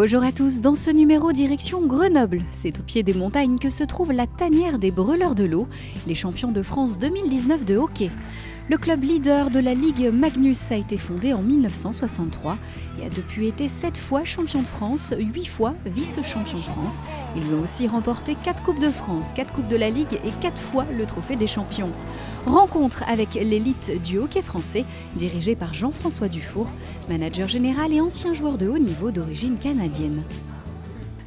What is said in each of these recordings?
Bonjour à tous, dans ce numéro direction Grenoble. C'est au pied des montagnes que se trouve la tanière des Brûleurs de l'eau, les champions de France 2019 de hockey. Le club leader de la Ligue Magnus a été fondé en 1963 et a depuis été 7 fois champion de France, 8 fois vice-champion de France. Ils ont aussi remporté 4 Coupes de France, 4 Coupes de la Ligue et 4 fois le Trophée des champions. Rencontre avec l'élite du hockey français, dirigée par Jean-François Dufour, manager général et ancien joueur de haut niveau d'origine canadienne.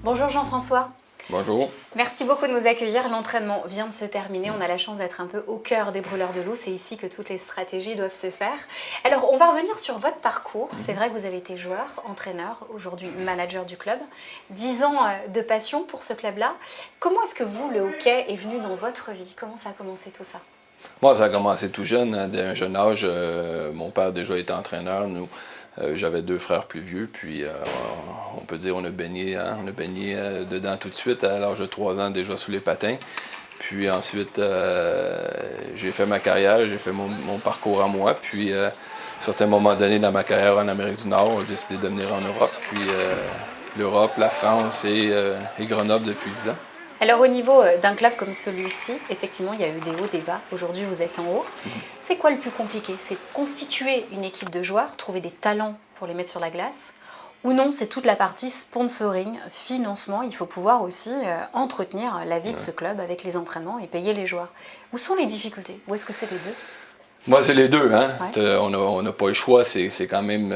Bonjour Jean-François. Bonjour. Merci beaucoup de nous accueillir. L'entraînement vient de se terminer. On a la chance d'être un peu au cœur des Brûleurs de l'eau. C'est ici que toutes les stratégies doivent se faire. Alors, on va revenir sur votre parcours. C'est vrai que vous avez été joueur, entraîneur, aujourd'hui manager du club. 10 ans de passion pour ce club-là. Comment est-ce que vous, le hockey, est venu dans votre vie? Comment ça a commencé tout ça? Moi, ça a commencé tout jeune, hein, dès un jeune âge. Mon père déjà était entraîneur. J'avais 2 frères plus vieux, puis on peut dire on a baigné dedans tout de suite à l'âge de 3 ans déjà sous les patins. Puis ensuite, j'ai fait ma carrière, j'ai fait mon parcours à moi. Puis à un certain moment donné dans ma carrière en Amérique du Nord, j'ai décidé de venir en Europe. Puis l'Europe, la France et Grenoble depuis 10 ans. Alors au niveau d'un club comme celui-ci, effectivement, il y a eu des hauts, des bas. Aujourd'hui, vous êtes en haut. C'est quoi le plus compliqué? C'est constituer une équipe de joueurs, trouver des talents pour les mettre sur la glace? Ou non, c'est toute la partie sponsoring, financement. Il faut pouvoir aussi entretenir la vie de ce club avec les entraînements et payer les joueurs. Où sont les difficultés? Ou est-ce que c'est les deux? Moi, c'est les deux. Hein? Ouais. On n'a pas le choix. C'est quand même...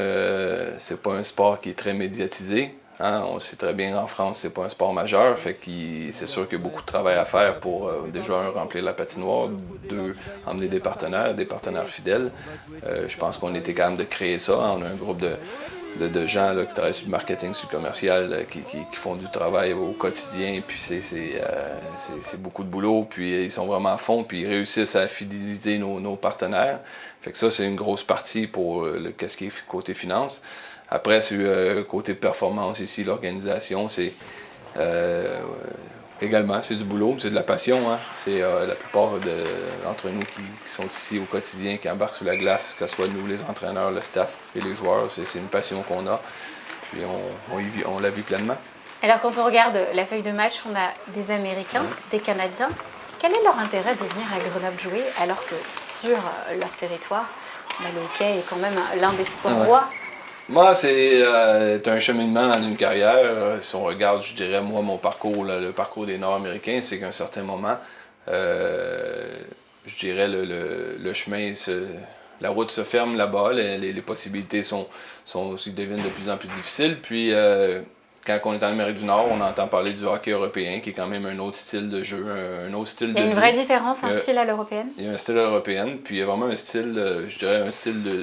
c'est pas un sport qui est très médiatisé. Hein? On sait très bien qu'en France, c'est pas un sport majeur. Fait que c'est sûr qu'il y a beaucoup de travail à faire pour déjà, remplir la patinoire, 2, emmener des partenaires fidèles. Je pense qu'on était capable de créer ça. Hein? On a un groupe de gens là, qui travaillent sur le marketing, sur le commercial, qui font du travail au quotidien. Puis c'est beaucoup de boulot. Puis ils sont vraiment à fond. Puis ils réussissent à fidéliser nos partenaires. Fait que ça, c'est une grosse partie pour qu'est-ce qui est côté finance. Après, sur côté performance ici, l'organisation, c'est également, c'est du boulot, c'est de la passion. Hein? C'est la plupart d'entre nous qui sont ici au quotidien, qui embarquent sur la glace, que ce soit nous, les entraîneurs, le staff et les joueurs, c'est une passion qu'on a. Puis on la vit pleinement. Alors, quand on regarde la feuille de match, on a des Américains, des Canadiens. Quel est leur intérêt de venir à Grenoble jouer alors que sur leur territoire, le hockey est quand même l'un des sports rois? Moi, c'est un cheminement dans une carrière. Si on regarde, je dirais, moi, mon parcours, le parcours des Nord-Américains, c'est qu'à un certain moment, je dirais, le chemin, la route se ferme là-bas. Les possibilités deviennent de plus en plus difficiles. Puis, quand on est en Amérique du Nord, on entend parler du hockey européen, qui est quand même un autre style de jeu, un autre style de vie. Il y a une vraie différence, un style à l'européenne? Il y a un style à l'européenne, puis il y a vraiment un style, je dirais,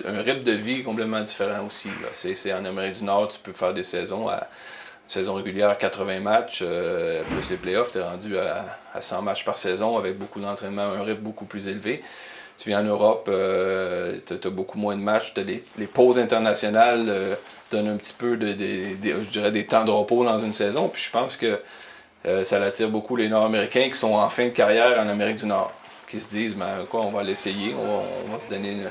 un rythme de vie complètement différent aussi. C'est en Amérique du Nord, tu peux faire des saisons saison régulière à 80 matchs, plus les playoffs, tu es rendu à 100 matchs par saison avec beaucoup d'entraînement, un rythme beaucoup plus élevé. Tu viens en Europe, tu as beaucoup moins de matchs, les pauses internationales donnent un petit peu je dirais des temps de repos dans une saison. Puis je pense que ça attire beaucoup les Nord-Américains qui sont en fin de carrière en Amérique du Nord, qui se disent on va l'essayer, on va se donner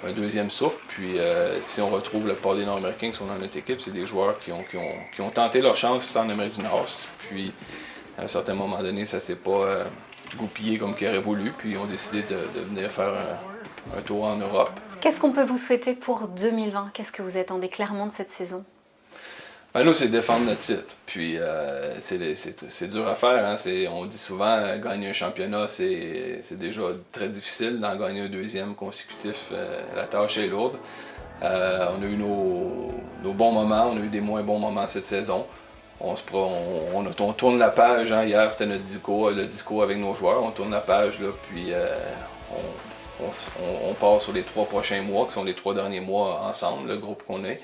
un deuxième souffle. Puis si on retrouve le plupart des Nord-Américains qui sont dans notre équipe, c'est des joueurs qui ont tenté leur chance en Amérique du Nord. Puis à un certain moment donné, ça s'est pas goupillé comme qu'ils auraient voulu, puis ils ont décidé de venir faire un tour en Europe. Qu'est-ce qu'on peut vous souhaiter pour 2020? Qu'est-ce que vous attendez clairement de cette saison? Ben nous, c'est défendre notre titre. Puis c'est dur à faire. Hein? On dit souvent, gagner un championnat, c'est déjà très difficile. D'en gagner un deuxième consécutif, la tâche est lourde. On a eu nos bons moments, on a eu des moins bons moments cette saison. On tourne la page. Hein? Hier, c'était le discours avec nos joueurs. On tourne la page, là, puis on part sur les 3 prochains mois, qui sont les 3 derniers mois ensemble, le groupe qu'on est,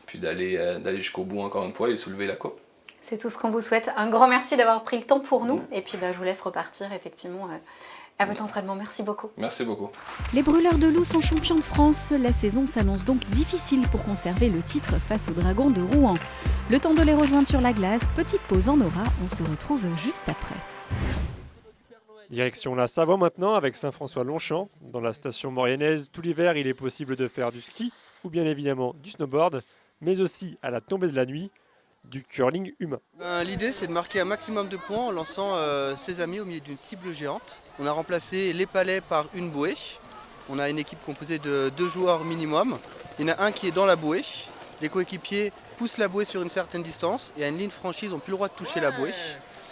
puis d'aller jusqu'au bout encore une fois et soulever la coupe. C'est tout ce qu'on vous souhaite. Un grand merci d'avoir pris le temps pour nous. Et puis je vous laisse repartir effectivement à votre entraînement. Merci beaucoup. Merci beaucoup. Les Brûleurs de l'eau sont champions de France. La saison s'annonce donc difficile pour conserver le titre face aux Dragons de Rouen. Le temps de les rejoindre sur la glace. Petite pause en aura. On se retrouve juste après. Direction la Savoie maintenant avec Saint-François-Longchamp. Dans la station mauriennaise, tout l'hiver, il est possible de faire du ski ou bien évidemment du snowboard, mais aussi à la tombée de la nuit. du curling humain. L'idée, c'est de marquer un maximum de points en lançant ses amis au milieu d'une cible géante. On a remplacé les palets par une bouée. On a une équipe composée de 2 joueurs minimum. Il y en a un qui est dans la bouée. Les coéquipiers poussent la bouée sur une certaine distance et à une ligne franchie, ils n'ont plus le droit de toucher la bouée.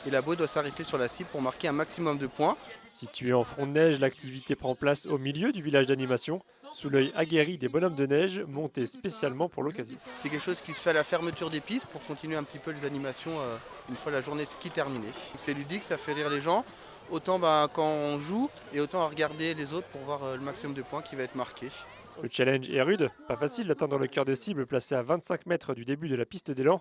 Et la bouée doit s'arrêter sur la cible pour marquer un maximum de points. Située en front de neige, l'activité prend place au milieu du village d'animation, sous l'œil aguerri des bonhommes de neige montés spécialement pour l'occasion. C'est quelque chose qui se fait à la fermeture des pistes pour continuer un petit peu les animations une fois la journée de ski terminée. C'est ludique, ça fait rire les gens, autant quand on joue et autant à regarder les autres pour voir le maximum de points qui va être marqué. Le challenge est rude, pas facile d'atteindre le cœur de cible placé à 25 mètres du début de la piste d'élan.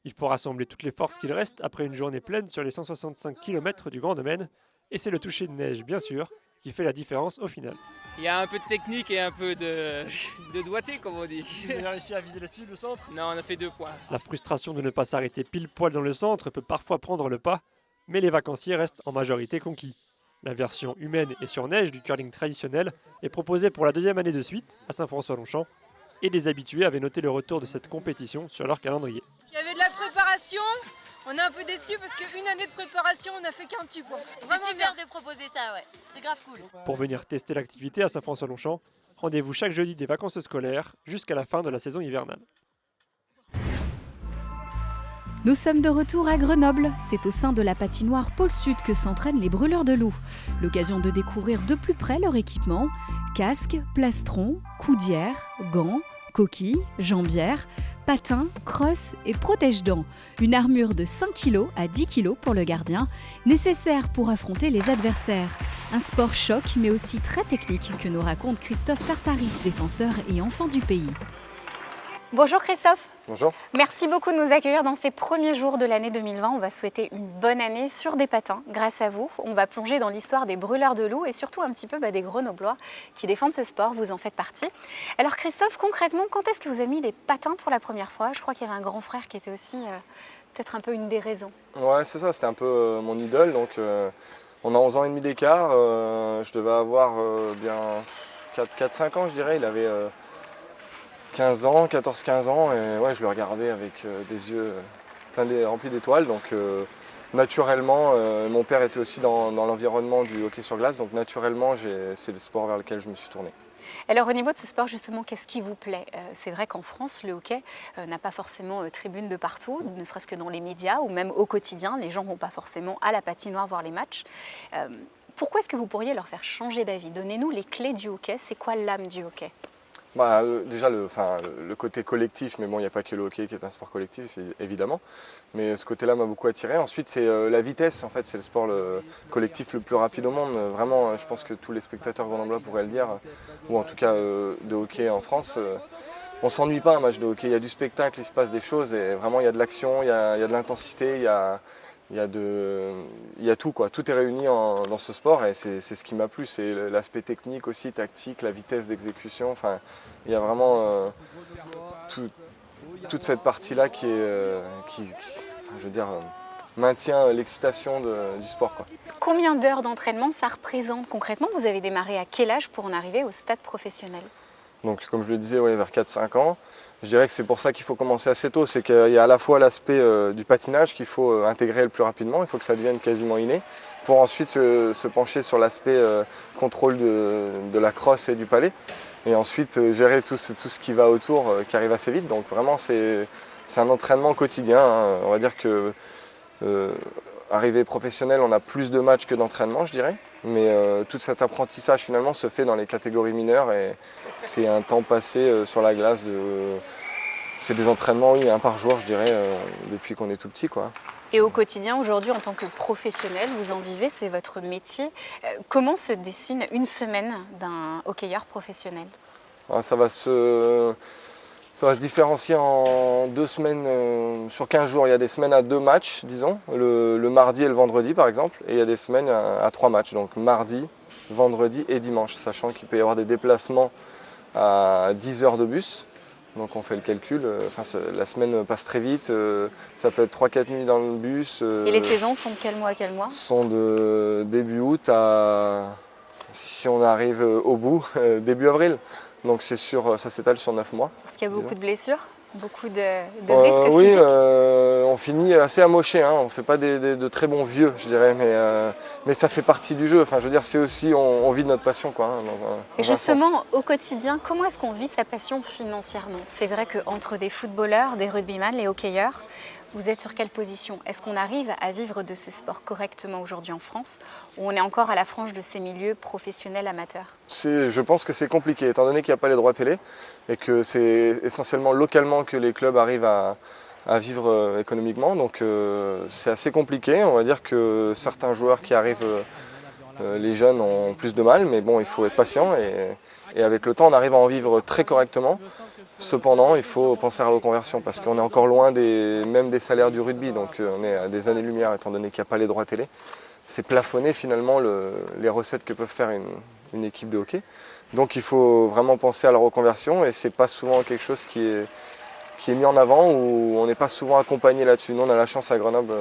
Il faut rassembler toutes les forces qu'il reste après une journée pleine sur les 165 km du Grand Domaine. Et c'est le toucher de neige, bien sûr, qui fait la différence au final. Il y a un peu de technique et un peu de doigté, comme on dit. Vous avez réussi à viser la cible, le centre ? Non, on a fait 2 points. La frustration de ne pas s'arrêter pile poil dans le centre peut parfois prendre le pas, mais les vacanciers restent en majorité conquis. La version humaine et sur neige du curling traditionnel est proposée pour la 2e année de suite à Saint-François-Longchamp, et des habitués avaient noté le retour de cette compétition sur leur calendrier. Il y avait de la préparation, on est un peu déçus parce qu'une année de préparation, on n'a fait qu'un petit point. C'est super de proposer ça, ouais. C'est grave cool. Pour venir tester l'activité à Saint-François-Longchamp, rendez-vous chaque jeudi des vacances scolaires jusqu'à la fin de la saison hivernale. Nous sommes de retour à Grenoble. C'est au sein de la patinoire Pôle Sud que s'entraînent les brûleurs de loups. L'occasion de découvrir de plus près leur équipement. Casques, plastrons, coudières, gants, coquilles, jambières, patins, crosses et protège-dents. Une armure de 5 kg à 10 kg pour le gardien, nécessaire pour affronter les adversaires. Un sport choc mais aussi très technique que nous raconte Christophe Tartari, défenseur et enfant du pays. Bonjour Christophe. Bonjour. Merci beaucoup de nous accueillir dans ces premiers jours de l'année 2020. On va souhaiter une bonne année sur des patins grâce à vous. On va plonger dans l'histoire des brûleurs de loups et surtout un petit peu des Grenoblois qui défendent ce sport. Vous en faites partie. Alors Christophe, concrètement, quand est-ce que vous avez mis les patins pour la première fois? Je crois qu'il y avait un grand frère qui était aussi peut-être un peu une des raisons. Ouais, c'est ça, c'était un peu mon idole. Donc, on a 11 ans et demi d'écart. Je devais avoir bien 4-5 ans, je dirais. Il avait 15 ans, 14-15 ans, et ouais, je le regardais avec des yeux remplis d'étoiles. Donc naturellement, mon père était aussi dans l'environnement du hockey sur glace, donc naturellement, c'est le sport vers lequel je me suis tourné. Alors au niveau de ce sport justement, qu'est-ce qui vous plaît? C'est vrai qu'en France, le hockey n'a pas forcément tribune de partout, ne serait-ce que dans les médias ou même au quotidien. Les gens ne vont pas forcément à la patinoire voir les matchs. Pourquoi est-ce que vous pourriez leur faire changer d'avis? Donnez-nous les clés du hockey, c'est quoi l'âme du hockey? Déjà le côté collectif, mais bon, il n'y a pas que le hockey qui est un sport collectif, évidemment. Mais ce côté-là m'a beaucoup attiré. Ensuite, c'est la vitesse, en fait, c'est le sport collectif le plus rapide au monde. Vraiment, je pense que tous les spectateurs grenoblois pourraient le dire, ou en tout cas de hockey en France. On ne s'ennuie pas un match de hockey, il y a du spectacle, il se passe des choses, et vraiment il y a de l'action, il y a de l'intensité, il y a tout, quoi. Tout est réuni dans ce sport et c'est ce qui m'a plu. C'est l'aspect technique aussi, tactique, la vitesse d'exécution. Enfin, il y a vraiment toute cette partie-là qui maintient l'excitation du sport, quoi. Combien d'heures d'entraînement ça représente concrètement? Vous avez démarré à quel âge pour en arriver au stade professionnel? Donc comme je le disais, ouais, vers 4-5 ans. Je dirais que c'est pour ça qu'il faut commencer assez tôt. C'est qu'il y a à la fois l'aspect du patinage qu'il faut intégrer le plus rapidement. Il faut que ça devienne quasiment inné. Pour ensuite se pencher sur l'aspect contrôle de la crosse et du palais. Et ensuite gérer tout ce qui va autour, qui arrive assez vite. Donc vraiment c'est un entraînement quotidien, hein. On va dire que arrivé professionnel, on a plus de matchs que d'entraînement, je dirais. Mais tout cet apprentissage finalement se fait dans les catégories mineures et c'est un temps passé sur la glace. C'est des entraînements, oui, un par jour, je dirais, depuis qu'on est tout petit, quoi. Et au quotidien, aujourd'hui, en tant que professionnel, vous en vivez, c'est votre métier. Comment se dessine une semaine d'un hockeyeur professionnel? Ça va se différencier en 2 semaines, sur 15 jours. Il y a des semaines à 2 matchs, disons, le mardi et le vendredi par exemple, et il y a des semaines à 3 matchs, donc mardi, vendredi et dimanche, sachant qu'il peut y avoir des déplacements à 10 heures de bus. Donc on fait le calcul, la semaine passe très vite, ça peut être 3-4 nuits dans le bus. Et les saisons sont de quel mois à quel mois? Sont de début août à, si on arrive au bout, début avril. Donc c'est sûr, ça s'étale sur 9 mois. Parce qu'il y a beaucoup de blessures Beaucoup de risques oui, physiques. on finit assez amoché, hein. On ne fait pas de très bons vieux, je dirais, mais ça fait partie du jeu. Enfin, je veux dire, c'est aussi, on vit de notre passion, quoi. Hein, Et justement, au quotidien, comment est-ce qu'on vit sa passion financièrement? C'est vrai qu'entre des footballeurs, des rugbyman, les hockeyeurs, vous êtes sur quelle position? Est-ce qu'on arrive à vivre de ce sport correctement aujourd'hui en France, ou on est encore à la frange de ces milieux professionnels amateurs? Je pense que c'est compliqué, étant donné qu'il n'y a pas les droits télé et que c'est essentiellement localement que les clubs arrivent à vivre économiquement. Donc c'est assez compliqué. On va dire que certains joueurs qui arrivent, les jeunes, ont plus de mal, mais bon, il faut être patient et avec le temps, on arrive à en vivre très correctement. Cependant, il faut penser à la reconversion parce qu'on est encore loin même des salaires du rugby, donc on est à des années-lumière étant donné qu'il n'y a pas les droits télé. C'est plafonner finalement les recettes que peuvent faire une équipe de hockey. Donc il faut vraiment penser à la reconversion et c'est pas souvent quelque chose qui est mis en avant ou on n'est pas souvent accompagné là-dessus. Nous on a la chance à Grenoble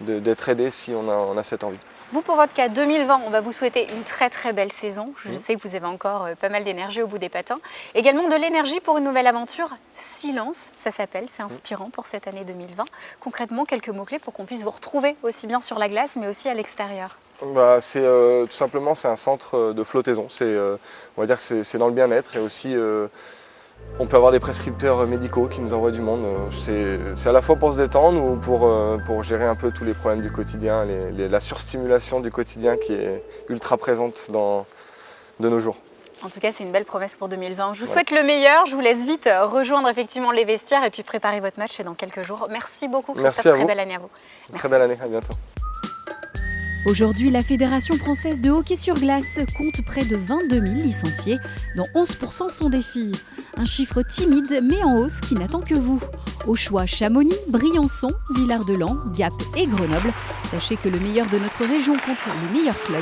d'être aidé si on a cette envie. Vous, pour votre cas 2020, on va vous souhaiter une très très belle saison. Je sais que vous avez encore pas mal d'énergie au bout des patins. Également de l'énergie pour une nouvelle aventure. Silence, ça s'appelle, c'est inspirant pour cette année 2020. Concrètement, quelques mots-clés pour qu'on puisse vous retrouver aussi bien sur la glace, mais aussi à l'extérieur. Tout simplement, c'est un centre de flottaison. On va dire que c'est dans le bien-être et aussi on peut avoir des prescripteurs médicaux qui nous envoient du monde. C'est à la fois pour se détendre ou pour gérer un peu tous les problèmes du quotidien, la surstimulation du quotidien qui est ultra présente de nos jours. En tout cas, c'est une belle promesse pour 2020. Je vous souhaite le meilleur. Je vous laisse vite rejoindre effectivement les vestiaires et puis préparer votre match. C'est dans quelques jours. Merci beaucoup, Christophe. Merci à vous. Très belle année à vous. Merci. Très belle année, à bientôt. Aujourd'hui, la Fédération française de hockey sur glace compte près de 22 000 licenciés, dont 11% sont des filles. Un chiffre timide mais en hausse qui n'attend que vous. Au choix Chamonix, Briançon, Villard-de-Lans, Gap et Grenoble. Sachez que le meilleur de notre région compte les meilleurs clubs.